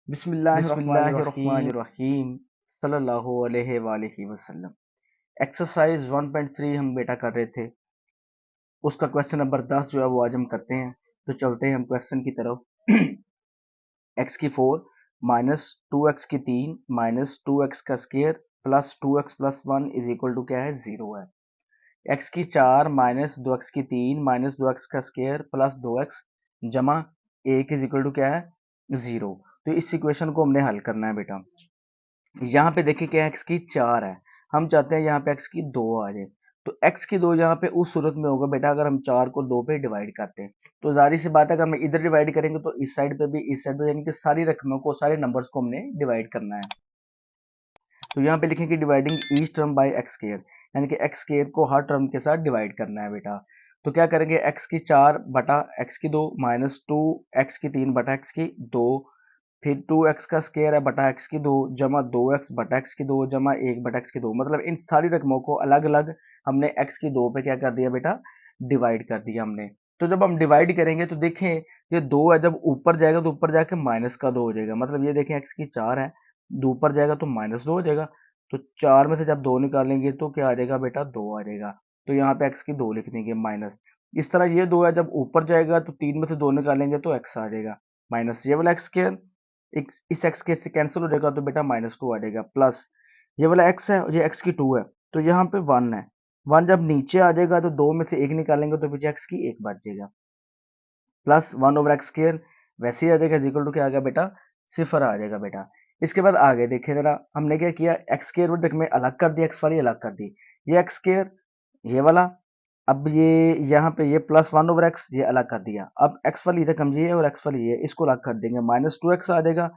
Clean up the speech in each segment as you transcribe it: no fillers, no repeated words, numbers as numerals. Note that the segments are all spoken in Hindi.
बिस्मिल्लाहिर्रहमानिर्रहीम सल्लल्लाहु अलैहि वसल्लम। एक्सरसाइज 1.3 हम बेटा कर रहे थे, उसका क्वेश्चन नंबर 10 जो है वो आज हम करते हैं। तो चलते हैं हम क्वेश्चन की तरफ। x की 4 माइनस 2x की 3 माइनस 2x का square plus 2x plus 1 is equal to क्या है, 0 है। x की 4 माइनस 2x की 3 माइनस 2x का स्क्वायर प्लस 2x जमा 1 इज इक्वल टू क्या है, 0। तो इस इक्वेशन को हमने हल करना है बेटा। यहाँ पे देखिए क्या x की 4 है, हम चाहते हैं यहाँ पे x की 2 आ जाए। तो x की 2 यहाँ पे उस सूरत में होगा बेटा अगर हम 4 को 2 पे डिवाइड करते हैं। तो जाहिर सी बात है अगर हम इधर डिवाइड करेंगे तो इस साइड पे भी, इस साइड पे, यानी कि सारी रकमों को, सारे नंबर्स को हमने डिवाइड करना है। तो यहाँ पे लिखेंगे dividing each term by x square, यानी कि एक्स स्क्वायर को हर टर्म के साथ डिवाइड करना है बेटा। तो क्या करेंगे, x की 4 बटा x की 2 माइनस 2 x की 3 बटा x की 2, फिर 2x का स्क्वायर है बटा x की 2 जमा 2x बटा x की 2 जमा 1 बटा x की 2, मतलब इन सारी रकमों को अलग अलग हमने x की 2 पे क्या कर दिया बेटा, डिवाइड कर दिया हमने। तो जब हम डिवाइड करेंगे तो देखें ये 2 है, जब ऊपर जाएगा तो ऊपर जाके माइनस का 2 हो जाएगा, मतलब ये देखें x की 4 है, 2 ऊपर जाएगा तो माइनस 2 हो जाएगा। तो 4 में से जब 2 निकालेंगे तो क्या आ जाएगा बेटा, 2 आ जाएगा। तो यहाँ पे x की 2 लिख देंगे माइनस। इस तरह ये 2 है, जब ऊपर जाएगा तो 3 में से 2 निकालेंगे तो x आ जाएगा माइनस ये वाला x स्क्वायर, इस x के से कैंसिल हो जाएगा तो बेटा -2 आ जाएगा, प्लस ये वाला x है और ये x की 2 है, तो यहाँ पे 1 है। 1 जब नीचे आ जाएगा तो 2 में से 1 निकालेंगे तो पीछे x की 1 बच जाएगा, प्लस 1 ओवर एक्स स्क्वायर वैसे ही आ जाएगा, इक्वल टू क्या आ गया बेटा, 0 आ जाएगा बेटा। इसके बाद आगे देखिए जरा, हमने क्या किया, एक्स स्क्वायर रूट में अलग कर दिया, एक्स वाली अलग कर दी, ये एक्स स्क्वायर ये वाला, अब ये यहाँ पे ये प्लस 1 ओवर एक्स ये अलग कर दिया। अब एक्स वाली रकम ये है और एक्स वाली ये, इसको अलग कर देंगे, -2x आ जाएगा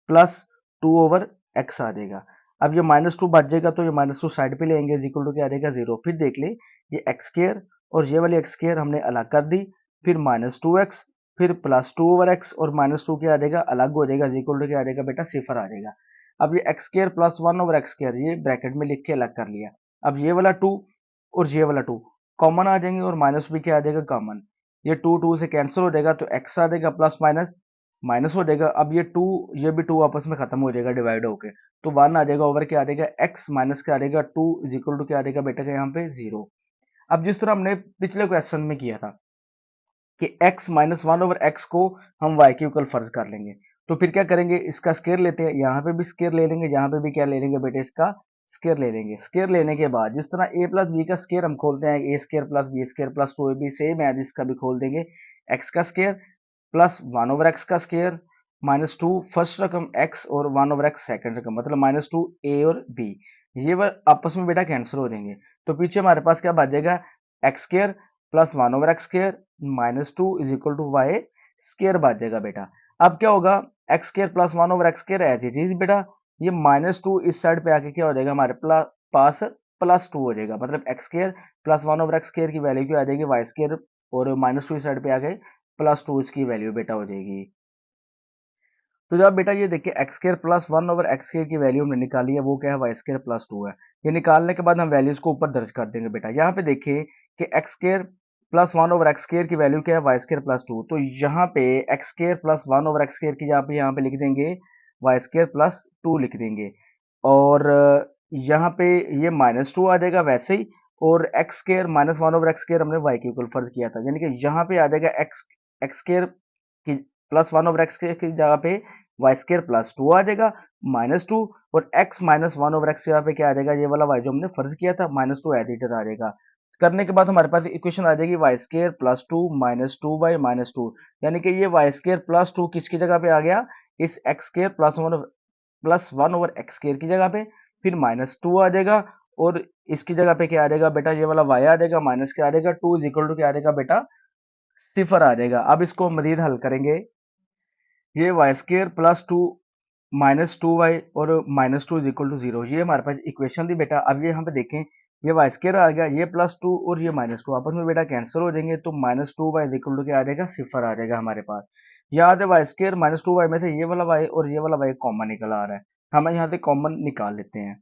प्लस 2 ओवर एक्स आ जाएगा। अब ये -2 बच जाएगा तो ये -2 साइड पे लेंगे, इक्वल टू क्या आ जाएगा, 0। फिर देख ले, ये एक्स स्क्वायर और ये वाली एक्स स्क्वायर हमने अलग कर दी, फिर -2x, फिर प्लस 2 ओवर एक्स और -2 क्या आ जाएगा, अलग हो जाएगा, इक्वल टू क्या आ जाएगा बेटा, 0 आ जाएगा। अब ये x square plus 1 over x square ये ब्रैकेट में लिख के अलग कर लिया। अब ये वाला 2 और ये वाला 2 कॉमन आ जाएंगे और माइनस भी क्या आ जाएगा, कॉमन। ये 2 2 से कैंसिल हो जाएगा तो x आ जाएगा, प्लस माइनस माइनस हो जाएगा। अब ये 2 ये भी 2 आपस में खत्म हो जाएगा डिवाइड होके, तो 1 आ जाएगा, ओवर क्या आ जाएगा, x माइनस क्या आ जाएगा 2 इज इक्वल टू क्या आ जाएगा बेटा का यहाँ पे 0। अब जिस तरह हमने पिछले क्वेश्चन में किया था कि x माइनस 1 ओवर एक्स को हम y के इक्वल फर्ज कर लेंगे, तो फिर क्या करेंगे, इसका स्केयर लेते हैं, यहाँ पे भी स्केयर ले लेंगे, यहाँ पे भी क्या ले लेंगे बेटे, इसका स्केयर ले लेंगे। स्केयर लेने के बाद जिस तरह a प्लस बी का स्केयर हम खोलते हैं, A square plus B square plus 2ab, same है, इसका भी खोल देंगे, x का स्केयर प्लस 1 ओवर एक्स का स्केयर -2 फर्स्ट रकम x और 1 ओवर एक्स सेकंड रकम, मतलब -2 a और b, ये आपस में बेटा कैंसिल हो जाएंगे। तो पीछे हमारे पास क्या बच जाएगा, x square plus 1 over x square -2 is equal to y square बच जाएगा बेटा। अब क्या होगा, x square plus 1 over x square as it is बेटा, ये -2 इस साइड पे आके क्या हो जाएगा, हमारे पास +2 हो जाएगा, मतलब x square plus 1 over x square की वैल्यू क्या आ जाएगी, वाई स्केयर, और -2 इस साइड पे आ गए, +2 इसकी वैल्यू बेटा हो जाएगी। तो जब बेटा ये देखिए x square plus 1 over x square की वैल्यू हमने निकाली है, वो क्या है, वाई स्केयर प्लस 2 है। ये निकालने के बाद हम वैल्यूज को ऊपर दर्ज कर देंगे बेटा। यहाँ पे देखिए कि x square plus 1 over x square की वैल्यू क्या है, वाई स्केयर प्लस 2, तो यहाँ पे x square plus 1 over x square की यहाँ पे लिख देंगे वाई स्केयर प्लस 2 लिख देंगे, और यहाँ पे ये -2 आ जाएगा वैसे ही, और x square minus 1 over x square हमने वाई के इक्वल फर्ज किया था, यानी कि यहाँ पे आ जाएगा एक्स एक्स स्केयर की प्लस 1 ओवर एक्स स्केयर की जगह पे वाई स्केयर प्लस 2 आ जाएगा -2, और x माइनस 1 ओवर एक्स यहाँ पे क्या आ जाएगा, ये वाला y जो हमने फर्ज किया था -2 एज इट इज आ जाएगा। करने के बाद हमारे पास इक्वेशन आ जाएगी वाई स्केयर प्लस 2 -2y -2, यानी कि ये वाई स्केयर प्लस 2 किसकी जगह पे आ गया, इस x square plus 1 over x square की जगह पे, फिर -2 आ जाएगा, और इसकी जगह पे क्या आ जाएगा बेटा, ये वाला y आ जाएगा, माइनस क्या आ जाएगा 2 इज इक्वल टू क्या आ जाएगा बेटा, 0 आ जाएगा। अब इसको मजीद हल करेंगे, ये वाई स्केयर प्लस 2 -2y और -2 इज इक्वल टू 0, ये हमारे पास इक्वेशन थी बेटा। अब ये यहाँ पे देखें, ये वाई स्केयर आ गया, ये +2 और ये -2 आपस में बेटा कैंसिल हो जाएंगे, तो -2y इज इक्वल टू क्या आ जाएगा, 0 आ जाएगा हमारे पास। याद है वाई स्केयर -2y में से ये वाला y और ये वाला y कॉमन निकल आ रहा है, हम यहाँ से कॉमन निकाल लेते हैं।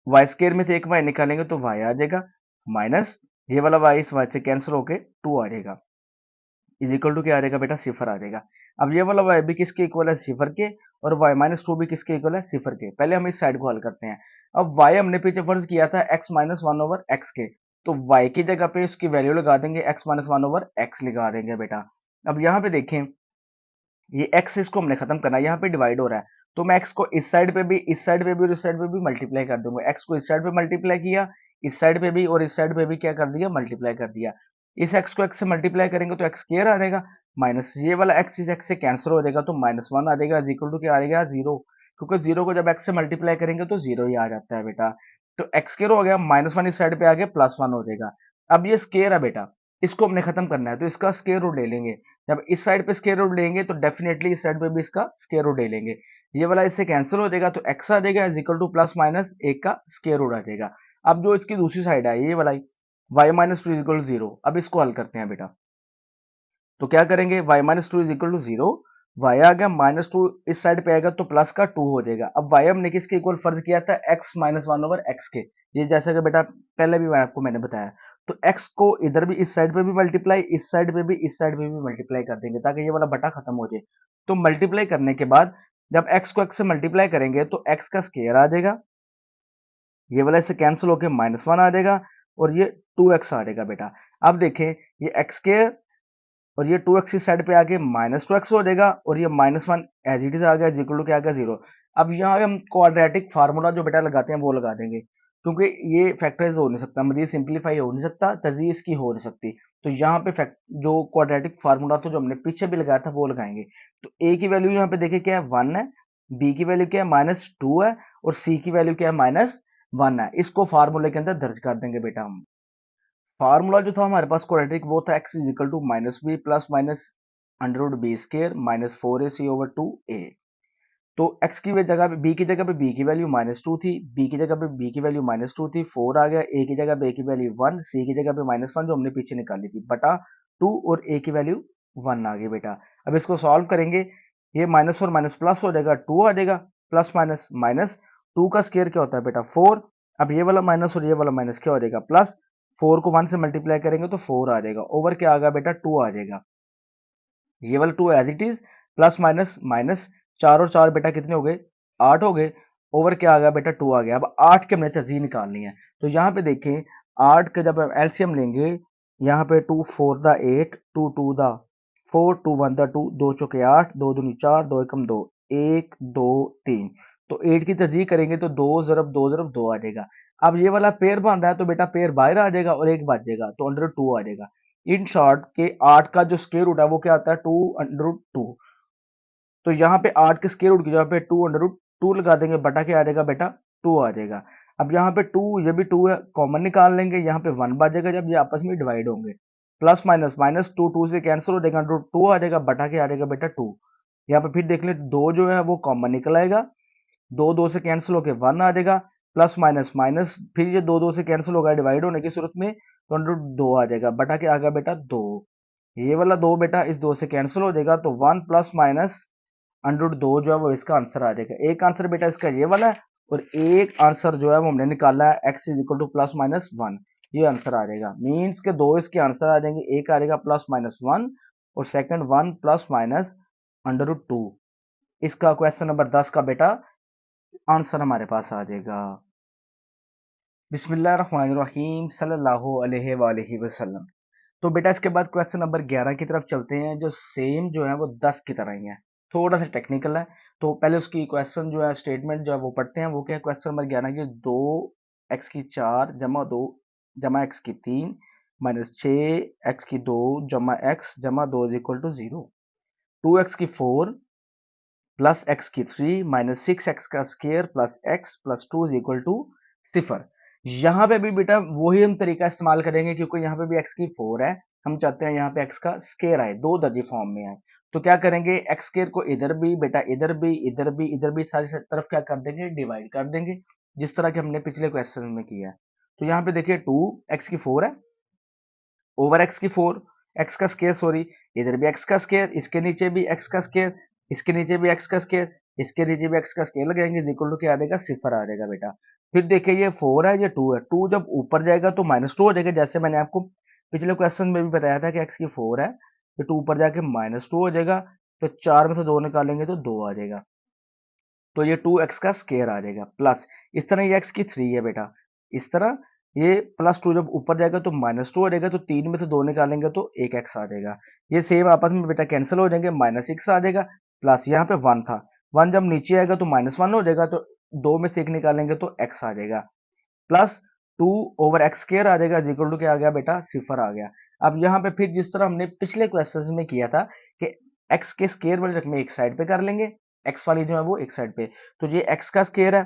वाई स्केयर में से एक y निकालेंगे तो y आ जाएगा, माइनस ये वाला y इस y से कैंसिल होके 2 आ जाएगा, इज इक्वल टू क्या आ जाएगा बेटा, 0 आ जाएगा। अब ये वाला y भी किसके इक्वल है, 0 के, और वाई माइनस टू भी किसके इक्वल है, सिफर के। पहले हम इस साइड को हल करते हैं। अब वाई हमने पीछे फर्ज किया था x minus one over x के, तो वाई की जगह पे इसकी वैल्यू लगा देंगे, x minus one over x लगा देंगे बेटा। अब यहाँ पे देखें, ये एक्स इसको हमने खत्म करना है, यहाँ पे डिवाइड हो रहा है, तो मैं एक्स को इस साइड पे भी, इस साइड पे भी और इस साइड पे भी मल्टीप्लाई कर दूंगा। एक्स को इस साइड पे मल्टीप्लाई किया, इस साइड पे भी और इस साइड पे भी क्या कर दिया, मल्टीप्लाई कर दिया। इस एक्स को एक्स से मल्टीप्लाई करेंगे तो एक्स स्क्वायर आ जाएगा, माइनस ये वाला एक्स इस एक्स से कैंसिल हो जाएगा, तो माइनस वन आ जाएगा, इक्वल टू क्या आ जाएगा, जीरो। क्योंकि जीरो को जब एक्स से मल्टीप्लाई करेंगे तो जीरो ही आ जाता है बेटा। तो एक्स स्क्वायर हो गया, माइनस वन इस साइड पे आ गया, प्लस वन हो जाएगा। अब ये स्क्वायर है बेटा, इसको हमने खत्म करना है, तो इसका स्क्वायर रूट ले लेंगे। जब इस साइड पे स्क्वायर रूट लेंगे तो डेफिनेटली इस साइड पे भी इसका स्क्वायर रूट ले लेंगे। ये वाला इससे कैंसिल हो जाएगा, तो एक्स आ जाएगा is equal two plus minus एक का स्क्वायर रूट आ जाएगा। अब जो इसकी दूसरी साइड है ये वाला Y minus two is equal to zero, अब इसको हल करते हैं बेटा। तो क्या करेंगे, Y minus two is equal to zero, Y आ गया माइनस टू इस साइड पे आएगा तो प्लस का टू हो जाएगा। अब वाई हमने किसके इक्वल फर्ज किया था, x minus one over x के। ये जैसा कि बेटा पहले भी मैंने बताया, तो एक्स को इधर भी इस साइड पे भी मल्टीप्लाई, इस साइड पे भी, इस साइड पे भी मल्टीप्लाई कर देंगे ताकि ये वाला बटा खत्म हो जाए। तो मल्टीप्लाई करने के बाद जब एक्स को एक्स से मल्टीप्लाई करेंगे तो एक्स का स्क्वायर आ जाएगा, ये वाला इससे कैंसिल होकर माइनस वन आ जाएगा और ये टू एक्स आ जाएगा बेटा। अब देखें, ये एक्स स्क्वायर और ये टू एक्स की साइड पे आके माइनस टू एक्स हो जाएगा और ये minus one as it is आ गया, इक्वल टू क्या आ गया, जीरो। अब यहाँ पे हम क्वाड्रेटिक फार्मूला जो बेटा लगाते हैं वो लगा देंगे, क्योंकि ये फैक्टराइज हो नहीं सकता, मतलब ये सिंप्लीफाई हो नहीं सकता, तजी इसकी हो नहीं सकती। तो यहाँ पे फैक्ट जो क्वाड्रेटिक फार्मूला था जो हमने पीछे भी लगाया था वो लगाएंगे। तो ए की वैल्यू यहाँ पे देखिए क्या है, वन है, बी की वैल्यू क्या है, माइनस टू है, और सी की वैल्यू क्या है, माइनस वन है। इसको फार्मूले के अंदर दर्ज कर देंगे बेटा हम। फार्मूला जो था हमारे पास क्वाड्रेटिक वो था X is equal to minus B plus minus under root B square minus four A C over two A. तो एक्स की जगह पे बी की जगह पे बी की वैल्यू माइनस टू थी, बी की जगह पे बी की वैल्यू माइनस टू थी, फोर आ गया, ए की जगह पे ए की वैल्यू वन, सी की जगह पे माइनस वन जो हमने पीछे निकाली थी, बटा टू और ए की वैल्यू वन आ गई बेटा। अब इसको सॉल्व करेंगे, ये माइनस और माइनस प्लस हो जाएगा, टू आ जाएगा, प्लस माइनस माइनस, टू का स्केयर क्या होता है बेटा, फोर। अब ये वाला माइनस और ये वाला माइनस क्या हो जाएगा, प्लस, फोर को वन से मल्टीप्लाई करेंगे तो फोर आ जाएगा, ओवर क्या आ गया बेटा, टू आ जाएगा। ये वाला two as it is, plus minus minus, चार और चार बेटा कितने हो गए, आठ हो गए, ओवर क्या आ गया बेटा, टू आ गया। अब आठ के हमने तजी निकालनी है, तो यहाँ पे देखें, आठ का जब एलसीएम लेंगे, यहाँ पे two four the eight, two two the four, two one the two, दो चौके आठ, दो दूनी चार, दो एकम दो, एक दो तीन। तो एट की तजी करेंगे तो दो जरब दो आ जाएगा। अब ये वाला पेयर बन रहा है तो बेटा पेयर बाहर आ जाएगा और एक बच जाएगा, तो अंडर टू आ जाएगा। इन शॉर्ट के आठ का जो स्क्वायर रूट है वो क्या आता है, टू अंडर रूट टू। तो यहाँ पे आठ के स्क्वायर रूट की जगह पे टू अंडर रूट टू लगा देंगे, बटा क्या आ जाएगा बेटा, टू आ जाएगा। अब यहाँ पे टू, ये भी टू है, कॉमन निकाल लेंगे, यहाँ पे वन बचेगा जब ये आपस में डिवाइड होंगे, plus minus minus, two two से कैंसिल हो जाएगा, अंडर रूट टू आ जाएगा, बटा क्या आ जाएगा बेटा, टू। यहाँ पे फिर देख ले, दो जो है वो कॉमन निकल आएगा, दो दो से कैंसिल होकर वन आ जाएगा, प्लस माइनस माइनस, फिर ये दो दो से कैंसिल होगा डिवाइड होने की सूरत में, तो अंडर दो आ जाएगा, बटा क्या आ गया बेटा, दो। ये वाला दो बेटा इस दो से कैंसिल हो जाएगा, तो वन प्लस माइनस अंडर दो जो है वो इसका आंसर आ जाएगा। एक आंसर बेटा इसका ये वाला है, और एक आंसर जो है वो हमने निकाला है x is equal two plus minus one, ये आंसर आ जाएगा। मीन्स के दो इसके आंसर आ जाएंगे, एक आ जाएगा प्लस माइनस वन और second one plus minus under to. इसका क्वेश्चन नंबर 10 का बेटा आंसर हमारे पास आ जाएगा। बिस्मिल्लाहिर्रहमानिर्रहीम सल्लल्लाहु अलैहि वसल्लम। तो बेटा इसके बाद क्वेश्चन नंबर 11 की तरफ चलते हैं, जो सेम जो है वो 10 की तरह ही है, थोड़ा सा टेक्निकल है। तो पहले उसकी क्वेश्चन जो है स्टेटमेंट जो है वो पढ़ते हैं। वो क्या है, क्वेश्चन नंबर 11 की, दो एक्स की चार जमा दो जमा एक्स की तीन माइनस छः एक्स की दो जमा एक्स जमा दो is equal to zero, two X की फोर प्लस एक्स की थ्री माइनस सिक्स एक्स का square plus X plus two is equal to सिफर। यहाँ पे भी बेटा वही हम तरीका इस्तेमाल करेंगे, क्योंकि यहाँ पे भी एक्स की फोर है, हम चाहते हैं यहाँ पे एक्स का स्क्वायर आए, दो दर्जे फॉर्म में आए। तो क्या करेंगे, एक्स स्क्वायर को इधर भी बेटा, इधर भी इधर भी इधर भी सारी तरफ क्या कर देंगे, डिवाइड कर देंगे, जिस तरह के हमने पिछले क्वेश्चन में किया है। तो यहाँ पे देखिए टू एक्स की फोर है ओवर एक्स की फोर, एक्स का स्क्वायर सॉरी, इधर भी एक्स का स्क्वायर, इसके नीचे भी एक्स का स्क्वायर, इसके नीचे भी एक्स का स्क्वायर, इसके नीचे भी एक्स का स्क्वायर लगाएंगे, इक्वल टू क्या आ जाएगा, सिफर आ जाएगा बेटा। फिर देखिए ये फोर है, ये टू है, टू जब ऊपर जाएगा तो माइनस टू हो जाएगा, जैसे मैंने आपको पिछले क्वेश्चन में भी बताया था कि एक्स की फोर है, तो टू ऊपर जाके माइनस टू हो जाएगा, तो चार में से दो निकालेंगे तो दो आ जाएगा। तो ये 2x का स्केयर आ जाएगा प्लस इस तरह ये x की 3 है बेटा, इस तरह ये +2 जब ऊपर जाएगा तो -2 हो जाएगा, तो 3 में से 2 निकालेंगे तो 1x आ जाएगा। ये सेम आपस में बेटा कैंसिल हो जाएंगे, -6 आ जाएगा प्लस यहाँ पे 1 था, 1 जब नीचे आएगा तो -1 हो जाएगा, तो 2 में से 1 निकालेंगे तो x आ जाएगा प्लस 2/x स्क्वायर आ जाएगा, इक्वल टू क्या आ गया बेटा, सिफर आ गया। अब यहाँ पे फिर जिस तरह हमने पिछले क्वेश्चन में किया था कि x के स्क्वायर वाली रकम एक साइड पे कर लेंगे, x वाली जो है वो एक साइड पे, तो ये x का स्क्वायर है,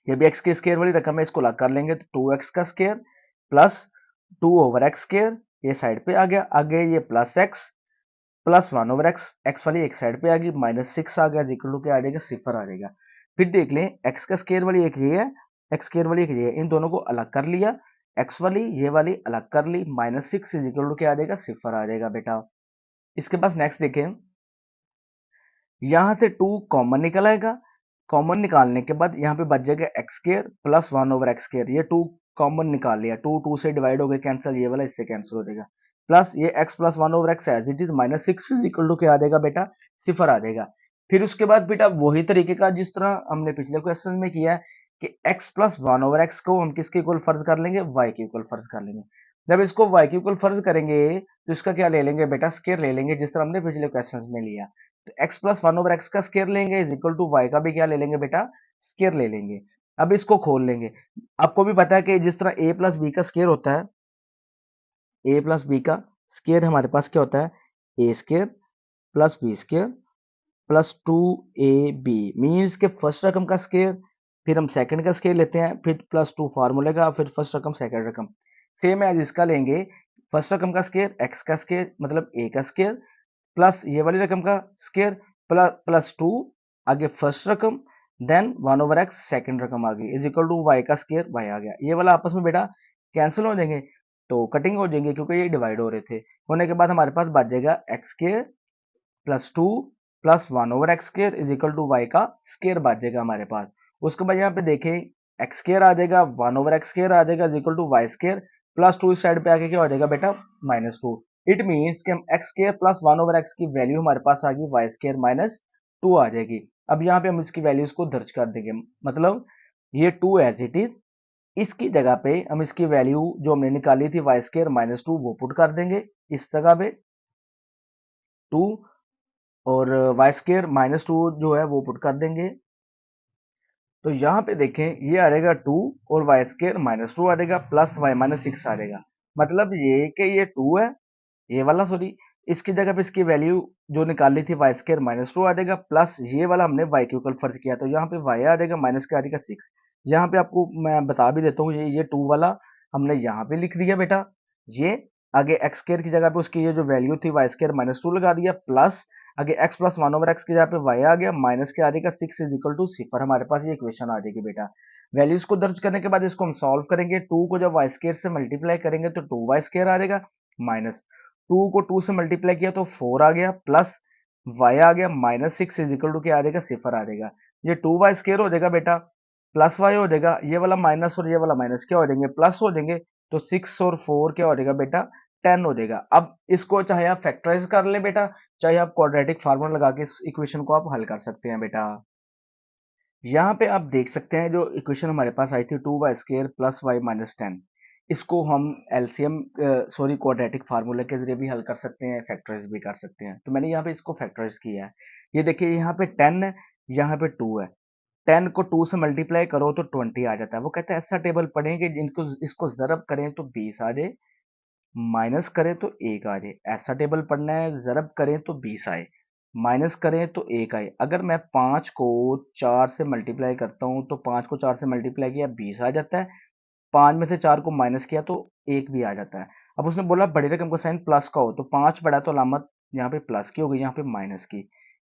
ये भी x के स्क्वायर वाली रकम है, इसको अलग कर लेंगे तो 2x का स्क्वायर प्लस 2/x स्क्वायर ये साइड पे आ गया, आगे ये plus x plus 1/x, x वाली एक साइड पे आ गई, -6 आ गया, इक्वल टू क्या आ जाएगा, सिफर आ जाएगा। फिर देख लें x का स्क्वायर वाली एक ये है, x स्क्वायर वाली एक ये है, इन दोनों को अलग कर लिया, x वाली ये वाली अलग कर ली, -6 इज इक्वल टू क्या आ जाएगा, सिफर आ जाएगा बेटा। इसके पास नेक्स्ट देखें, यहाँ से 2 कॉमन निकल आएगा, कॉमन निकालने के बाद यहाँ पे बच जाएगा x square plus 1/x square, ये 2 कॉमन निकाल लिया, 2 2 से डिवाइड हो गए कैंसिल, ये वाला इससे कैंसिल हो जाएगा प्लस ये x plus 1/x as it is -6 is equal to क्या आ जाएगा बेटा, सिफर आ जाएगा। फिर उसके बाद बेटा वही तरीके का जिस तरह हमने पिछले क्वेश्चन में किया है कि x प्लस 1/x को हम किसके इक्वल फर्ज कर लेंगे, y के इक्वल फर्ज कर लेंगे। जब इसको y के इक्वल फर्ज करेंगे तो इसका क्या ले लेंगे बेटा, स्क्वायर ले लेंगे, जिस तरह हमने पिछले क्वेश्चन में लिया। तो x प्लस 1/x का स्क्वायर लेंगे इज इक्वल टू y का भी क्या ले लेंगे बेटा, स्क्वायर ले लेंगे। अब इसको खोल लेंगे, आपको भी पता है कि जिस तरह a प्लस बी का स्क्वायर होता है, a प्लस बी का स्क्वायर हमारे पास क्या होता है, A square plus B square plus 2ab means के फर्स्ट रकम का स्क्वायर, फिर हम सेकंड का स्क्वायर लेते हैं, फिर +2 फार्मूले का, फिर फर्स्ट रकम सेकंड रकम, सेम एज इसका लेंगे, फर्स्ट रकम का स्क्वायर x का स्क्वायर मतलब a का स्क्वायर प्लस ये वाली रकम का स्क्वायर प्लस 2 आगे फर्स्ट रकम देन 1/x सेकंड रकम आ गई इज इक्वल टू y का स्क्वायर y आ गया। ये वाला आपस में बेटा कैंसिल हो जाएंगे, तो कटिंग हो जाएंगे क्योंकि ये डिवाइड हो रहे थे। होने के बाद हमारे पास बच जाएगा x square plus 2 plus 1/x square is equal to y का स्क्वायर बच जाएगा हमारे पास। उसके बाद यहाँ पे देखें x स्क्वायर आ जाएगा, 1/x स्क्वायर आ जाएगा is equal to y square plus 2 इस साइड पे आके क्या हो जाएगा बेटा, -2। इट मीन्स कि हम x स्क्वायर प्लस 1/x की वैल्यू हमारे पास आ गई y स्क्वायर -2 आ जाएगी। अब यहाँ पे हम इसकी वैल्यूज को दर्ज कर देंगे, मतलब ये 2 एज इट इज, इसकी जगह पे हम इसकी वैल्यू जो हमने निकाली थी y स्क्वायर -2 वो पुट कर देंगे इस जगह पे 2, और वाई स्केयर -2 जो है वो पुट कर देंगे, तो यहाँ पे देखें ये आ जाएगा 2 और वाई स्केयर -2 आ जाएगा प्लस y -6 आ जाएगा, मतलब ये कि ये 2 है, ये वाला सॉरी, इसकी जगह पे इसकी वैल्यू जो निकाली थी वाई स्केयर -2 आ जाएगा प्लस ये वाला हमने y के ऊपर फर्ज किया, तो यहाँ पे y आ जाएगा माइनस का आ जाएगा 6। यहाँ पे आपको मैं बता भी देता हूँ, ये 2 वाला हमने यहाँ पे लिख दिया बेटा, ये आगे x स्केयर की जगह पे उसकी ये जो वैल्यू थी y स्केयर -2 लगा दिया प्लस आगे x प्लस 1/x की जगह पे y आ गया माइनस के आ जाएगा 6 इज इक्वल टू सिफर, हमारे पास ये इक्वेशन आ जाएगी बेटा। वैल्यूज को दर्ज करने के बाद इसको हम सॉल्व करेंगे, 2 को जब y स्केयर से मल्टीप्लाई करेंगे तो 2y स्केयर आ जाएगा, माइनस 2 को 2 से मल्टीप्लाई किया तो 4 आ गया प्लस y आ गया -6 इज इक्वल टू क्या आ जाएगा, सिफर आ जाएगा। ये 2y स्केयर हो जाएगा बेटा प्लस y हो जाएगा, ये वाला माइनस और ये वाला माइनस क्या हो जाएंगे, प्लस हो जाएंगे, तो 6 और 4 क्या हो जाएगा बेटा, 10 हो जाएगा। अब इसको चाहे आप फैक्टराइज कर लें बेटा, चाहे आप क्वाड्रेटिक फार्मूला लगा के इस इक्वेशन को आप हल कर सकते हैं बेटा। यहाँ पे आप देख सकते हैं जो इक्वेशन हमारे पास आई थी 2y स्क्वायर प्लस y -10, इसको हम एलसीएम सॉरी क्वाड्रेटिक फार्मूला के जरिए भी हल कर सकते हैं, फैक्टराइज भी कर सकते हैं। तो मैंने यहाँ पे इसको फैक्टराइज किया है, ये देखिए यहाँ पे 10 है, यहाँ पे 2 है, 10 को 2 से मल्टीप्लाई करो तो 20 आ जाता है। वो कहते हैं ऐसा टेबल पढ़ेंगे जिनको इसको ज़रब करें तो 20 आ जाए, माइनस करें तो 1 आ जाए, ऐसा टेबल पढ़ना है, ज़रब करें तो 20 आए, माइनस करें तो 1 आए। अगर मैं 5 को 4 से मल्टीप्लाई करता हूँ तो 5 को 4 से मल्टीप्लाई किया 20 आ जाता है, 5 में से 4 को माइनस किया तो 1 भी आ जाता है। अब उसने बोला बड़ी रकम का साइन प्लस का हो, तो 5 बड़ा तो अलामत यहाँ पे प्लस की हो गई, यहाँ पे माइनस की,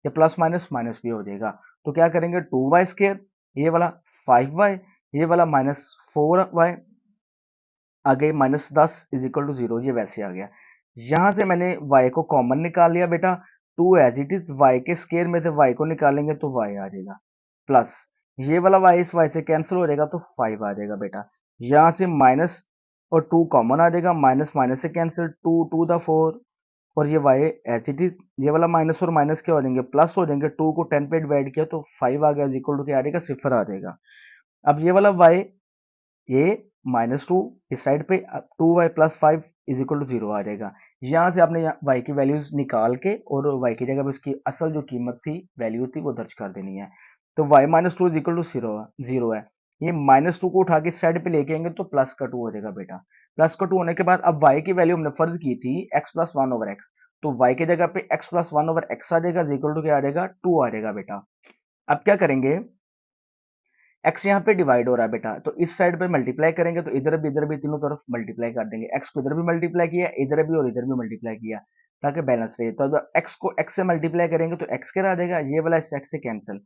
या प्लस माइनस माइनस भी हो जाएगा। तो क्या करेंगे 2y स्क्वायर, ये वाला 5y, ये वाला -4y, आगे -10 इज इक्वल टू 0, ये वैसे आ गया। यहाँ से मैंने y को कॉमन निकाल लिया बेटा, 2 एज इट इज, y के स्केयर में से y को निकालेंगे तो y आ जाएगा प्लस ये वाला y इस y से कैंसिल हो जाएगा तो 5 आ जाएगा बेटा। यहाँ से माइनस और 2 कॉमन आ जाएगा, माइनस माइनस से कैंसिल, 2 2 द 4 और ये वाई एच इट इज, ये वाला माइनस और माइनस क्या हो जाएंगे, प्लस हो जाएंगे। 2 को 10 पे डिवाइड किया तो 5 आ गया, इक्वल टू क्या आ जाएगा, सिफर आ जाएगा। अब ये वाला वाई, ये -2 इस साइड पे, 2y + 5 इज इक्वल टू 0 आ जाएगा। यहाँ से आपने y की वैल्यूज निकाल के और y की जगह पे उसकी असल जो कीमत थी, वैल्यू थी, वो दर्ज कर देनी है। तो y - 2 इज इक्वल टू 0 है। ये -2 को उठा के इस साइड पे लेके आएंगे तो प्लस का 2 हो जाएगा बेटा। प्लस का 2 होने के बाद अब y की वैल्यू हमने फर्ज की थी x + 1/x, तो y की जगह पे x + 1/x आ जाएगा, इक्वल टू क्या आ जाएगा, 2 आ जाएगा बेटा। अब क्या करेंगे, x यहाँ पे डिवाइड हो रहा है बेटा, तो इस साइड पे मल्टीप्लाई करेंगे तो इधर भी तीनों तरफ मल्टीप्लाई कर देंगे। x को इधर भी मल्टीप्लाई किया, इधर भी और इधर भी मल्टीप्लाई किया, ताकि बैलेंस रहे। तो अब x को x से मल्टीप्लाई करेंगे तो x क्या आ जाएगा, ये वाला इस x से कैंसिल,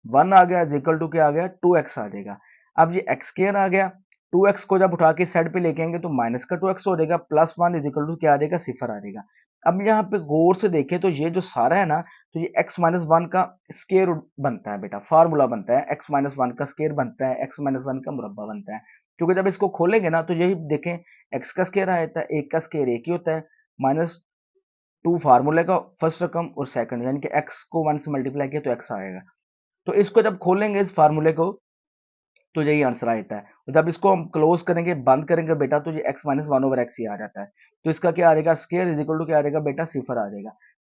1 आ गया, इक्वल टू क्या आ गया, 2x आ जाएगा। अब ये x स्क्वायर आ गया, 2x को जब उठा के इस साइड पे लेके आएंगे तो माइनस का 2x हो जाएगा, +1 इज इक्वल टू क्या आ जाएगा, सिफर आ जाएगा। अब यहाँ पे गौर से देखें तो ये जो सारा है ना, तो ये x - 1 का स्क्वायर बनता है बेटा, फार्मूला बनता है, x - 1 का स्क्वायर बनता है, x - 1 का मुरब्बा बनता है। क्योंकि जब इसको खोलेंगे ना तो यही देखें, x का स्क्वायर आ जाता है, 1 का स्क्वायर 1 ही होता है, -2 फार्मूले का फर्स्ट रकम और सेकंड, यानी कि x को 1 से मल्टीप्लाई किया तो x आएगा। तो इसको जब खोलेंगे इस फार्मूले को तो यही आंसर आ जाता है। और जब इसको हम क्लोज करेंगे, बंद करेंगे बेटा, तो ये x - 1/x ही आ जाता है। तो इसका क्या आ जाएगा, स्क्वायर इज इक्वल टू क्या आ जाएगा बेटा, सिफर आ जाएगा।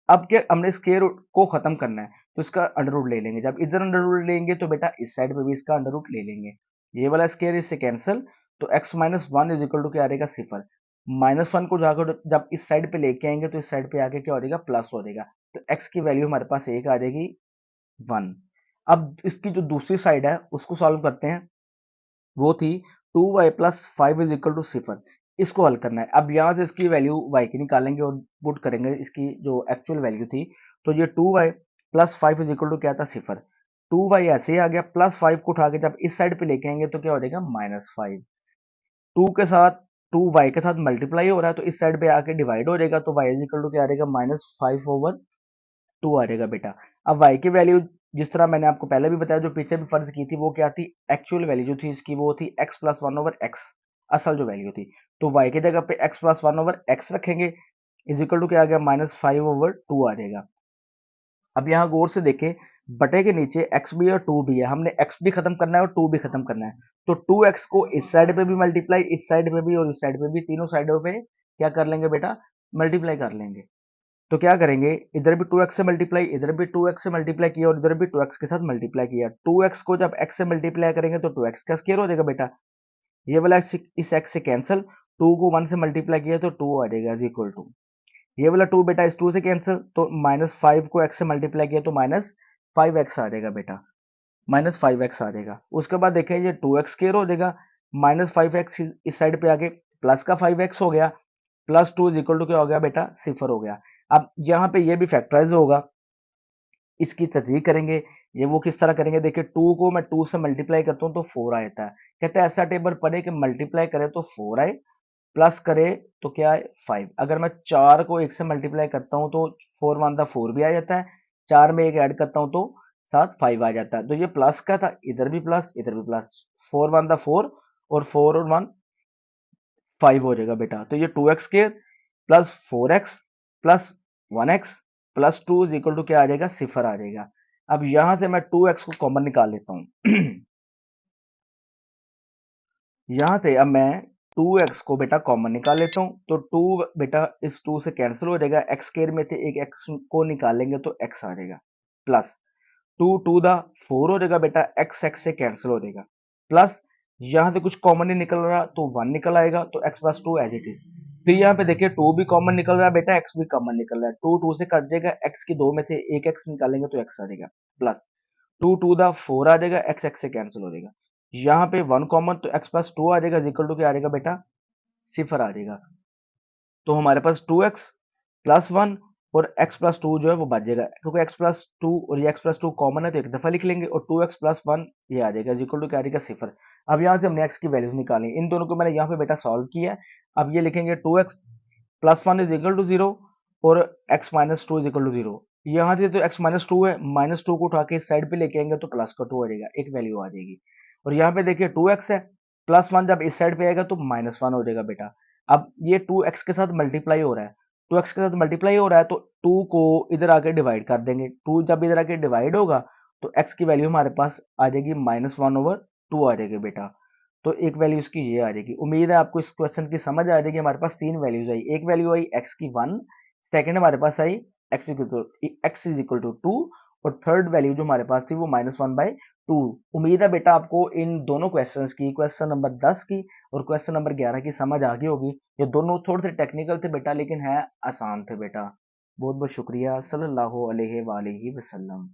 अब क्या, हमने स्क्वायर को खत्म करना है तो इसका अंडर रूट ले लेंगे। जब इधर अंडर रूट लेंगे तो बेटा इस साइड पे भी इसका अंडर रूट ले लेंगे। ये वाला स्क्वायर इससे कैंसिल, तो x - 1 इज इक्वल टू क्या आ जाएगा, सिफर। -1 को जाकर जब इस साइड पे लेके आएंगे तो इस साइड पे आके क्या हो जाएगा, प्लस हो जाएगा। तो x की वैल्यू हमारे पास 1 आ जाएगी, 1। अब इसकी जो दूसरी साइड है उसको सॉल्व करते हैं, वो थी 2y + 5 इज इक्वल टू सिफर। इसको हल करना है। अब यहाँ से इसकी वैल्यू y की निकालेंगे और पुट करेंगे इसकी जो एक्चुअल वैल्यू थी, तो ये 2y + 5 इज इक्वल टू क्या था, सिफर। 2y ऐसे ही आ गया, +5 को उठा के जब इस साइड पे लेके आएंगे तो क्या हो जाएगा, -5। 2 के साथ 2y के साथ मल्टीप्लाई हो रहा है तो इस साइड पे आके डिवाइड हो जाएगा, तो y इज इक्वल टू क्या आ जाएगा, -5/2 आ जाएगा बेटा। अब y की वैल्यू जिस तरह मैंने आपको पहले भी बताया, जो पीछे भी फर्ज की थी, वो क्या थी, एक्चुअल वैल्यू जो थी इसकी वो थी x + 1/x, असल जो वैल्यू थी। तो y की जगह पे x + 1/x रखेंगे, इज इक्वल टू क्या आ गया, -5/2 आ जाएगा। अब यहाँ गौर से देखें, बटे के नीचे x भी और 2 भी है, हमने x भी खत्म करना है और 2 भी खत्म करना है। तो 2x को इस साइड पे भी मल्टीप्लाई, इस साइड पे भी और इस साइड पे भी, तीनों साइडों पे क्या कर लेंगे बेटा, मल्टीप्लाई कर लेंगे। तो क्या करेंगे, इधर भी 2x से मल्टीप्लाई, इधर भी 2x से मल्टीप्लाई किया और इधर भी 2x के साथ मल्टीप्लाई किया। 2x को जब x से मल्टीप्लाई करेंगे तो 2x का स्क्वायर हो जाएगा बेटा। ये वाला इस x से कैंसिल, 2 को 1 से मल्टीप्लाई किया तो 2 आ जाएगा, इज इक्वल टू, ये वाला 2 बेटा इस 2 से कैंसिल, तो -5 को x से मल्टीप्लाई किया तो -5x आ जाएगा बेटा, -5x आ जाएगा। उसके बाद देखें ये 2x स्क्वायर हो जाएगा, -5x इस साइड पे आके प्लस का 5x हो गया, +2 इज इक्वल टू क्या हो गया बेटा, सिफर हो गया। अब यहाँ पे ये भी फैक्टराइज होगा, इसकी तस्दीक करेंगे। ये वो किस तरह करेंगे, देखिए 2 को मैं 2 से मल्टीप्लाई करता हूँ तो 4 आ जाता है। कहते हैं ऐसा टेबल पढ़े कि मल्टीप्लाई करे तो 4 आए, प्लस करे तो क्या है, 5। अगर मैं 4 को 1 से मल्टीप्लाई करता हूँ तो 4 वन दा 4 भी आ जाता है, 4 में 1 ऐड करता हूँ तो साथ 5 आ जाता है। तो ये प्लस का था, इधर भी प्लस, इधर भी प्लस, 4 वन दा 4 और 4 और 1 5 हो जाएगा बेटा। तो ये 2x square plus 4x plus 1x plus 2 is equal to क्या आ जाएगा, सिफर आ जाएगा। अब यहां से मैं 2x को कॉमन निकाल लेता हूं। यहां से अब मैं 2x को बेटा कॉमन निकाल लेता हूं, तो 2 बेटा इस 2 से कैंसिल हो जाएगा, x स्क्वायर में से एक x को निकालेंगे तो x आ जाएगा, प्लस 2 2 दा 4 हो जाएगा बेटा, x से कैंसिल हो जाएगा, प्लस यहां से कुछ कॉमन नहीं निकल रहा तो 1 निकल आएगा, तो x + 2 एज इट इज। फिर यहाँ पे देखिए 2 भी कॉमन निकल रहा है बेटा, x भी कॉमन निकल रहा है, 2 2 से कट जाएगा, x की 2 में से एक x निकालेंगे तो x आ जाएगा, प्लस 2 2 दा 4 आ जाएगा, x से कैंसिल हो जाएगा। यहाँ पे 1 कॉमन, तो x + 2 आ जाएगा, इक्वल टू क्या आ जाएगा बेटा, सिफर आ जाएगा। तो हमारे पास 2x प्लस 1 और x प्लस 2 जो है वो बच जाएगा, क्योंकि x प्लस 2 और ये x प्लस 2 कॉमन है तो एक दफा लिख लेंगे, और 2x प्लस 1 ये आ जाएगा, इक्वल टू क्या आ जाएगा, सिफर। अब यहाँ से हमने x की वैल्यूज निकाली, इन दोनों को मैंने यहाँ पे बेटा सॉल्व किया है। अब ये लिखेंगे 2x plus 1 is equal to 0 और x minus 2 is equal to 0। यहाँ से तो x माइनस 2 है, -2 को उठा के इस साइड पे लेके आएंगे तो प्लस का 2 आ जाएगा, एक वैल्यू आ जाएगी। और यहाँ पे देखिए 2x है, प्लस 1 जब इस साइड पे आएगा तो -1 हो जाएगा बेटा। अब ये 2x के साथ मल्टीप्लाई हो रहा है, 2x के साथ मल्टीप्लाई हो रहा है तो 2 को इधर आके डिवाइड कर देंगे। 2 जब इधर आके डिवाइड होगा तो x की वैल्यू हमारे पास आ जाएगी -1/2 आ जाएगी बेटा। तो एक वैल्यू इसकी ये आ जाएगी। उम्मीद है आपको इस क्वेश्चन की समझ आ जाएगी। हमारे पास 3 वैल्यूज आई। एक वैल्यू आई x की 1, सेकंड हमारे पास आई x इज इक्वल टू 2 और थर्ड वैल्यू जो हमारे पास थी वो -1/2। उम्मीद है बेटा आपको इन दोनों क्वेश्चंस की, क्वेश्चन नंबर 10 की और क्वेश्चन नंबर 11 की समझ आ गई होगी। ये दोनों थोड़े से टेक्निकल थे बेटा लेकिन है आसान थे बेटा। बहुत बहुत शुक्रिया। सल्लल्लाहु अलैहि वसल्लम।